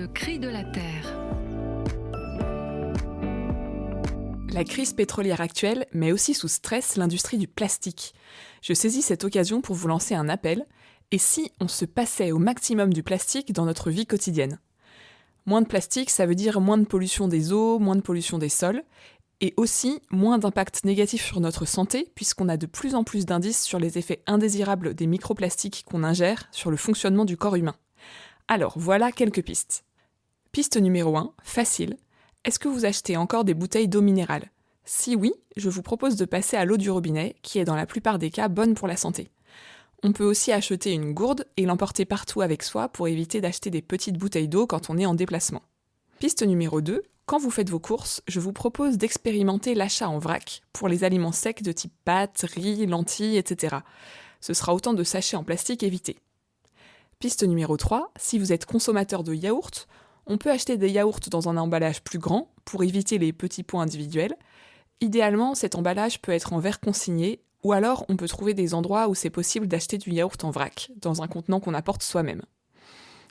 Le cri de la terre. La crise pétrolière actuelle met aussi sous stress l'industrie du plastique. Je saisis cette occasion pour vous lancer un appel. Et si on se passait au maximum du plastique dans notre vie quotidienne ? Moins de plastique, ça veut dire moins de pollution des eaux, moins de pollution des sols, et aussi moins d'impact négatif sur notre santé, puisqu'on a de plus en plus d'indices sur les effets indésirables des microplastiques qu'on ingère sur le fonctionnement du corps humain. Alors, voilà quelques pistes. Piste numéro 1, facile. Est-ce que vous achetez encore des bouteilles d'eau minérale ? Si oui, je vous propose de passer à l'eau du robinet, qui est dans la plupart des cas bonne pour la santé. On peut aussi acheter une gourde et l'emporter partout avec soi pour éviter d'acheter des petites bouteilles d'eau quand on est en déplacement. Piste numéro 2, quand vous faites vos courses, je vous propose d'expérimenter l'achat en vrac pour les aliments secs de type pâtes, riz, lentilles, etc. Ce sera autant de sachets en plastique évités. Piste numéro 3, si vous êtes consommateur de yaourt, on peut acheter des yaourts dans un emballage plus grand pour éviter les petits pots individuels. Idéalement, cet emballage peut être en verre consigné, ou alors on peut trouver des endroits où c'est possible d'acheter du yaourt en vrac, dans un contenant qu'on apporte soi-même.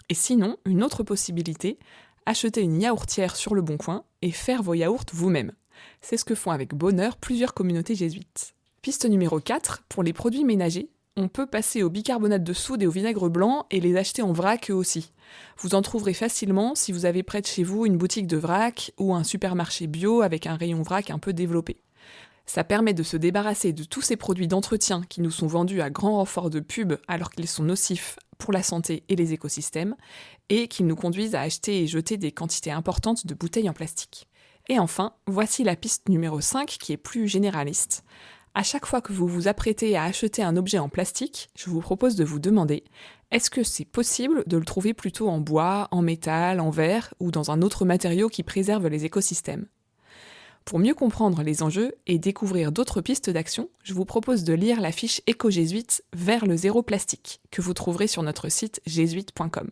Et sinon, une autre possibilité, acheter une yaourtière sur le Bon Coin et faire vos yaourts vous-même. C'est ce que font avec bonheur plusieurs communautés jésuites. Piste numéro 4, pour les produits ménagers, on peut passer au bicarbonate de soude et au vinaigre blanc et les acheter en vrac eux aussi. Vous en trouverez facilement si vous avez près de chez vous une boutique de vrac ou un supermarché bio avec un rayon vrac un peu développé. Ça permet de se débarrasser de tous ces produits d'entretien qui nous sont vendus à grand renfort de pub alors qu'ils sont nocifs pour la santé et les écosystèmes, et qui nous conduisent à acheter et jeter des quantités importantes de bouteilles en plastique. Et enfin, voici la piste numéro 5 qui est plus généraliste. À chaque fois que vous vous apprêtez à acheter un objet en plastique, je vous propose de vous demander, est-ce que c'est possible de le trouver plutôt en bois, en métal, en verre ou dans un autre matériau qui préserve les écosystèmes ? Pour mieux comprendre les enjeux et découvrir d'autres pistes d'action, je vous propose de lire la fiche éco-jésuite Vers le zéro plastique, que vous trouverez sur notre site jésuite.com.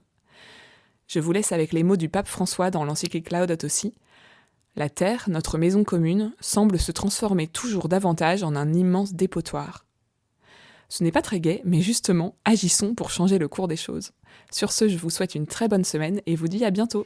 Je vous laisse avec les mots du pape François dans l'encyclique Laudato Si. La Terre, notre maison commune, semble se transformer toujours davantage en un immense dépotoir. Ce n'est pas très gai, mais justement, agissons pour changer le cours des choses. Sur ce, je vous souhaite une très bonne semaine et vous dis à bientôt.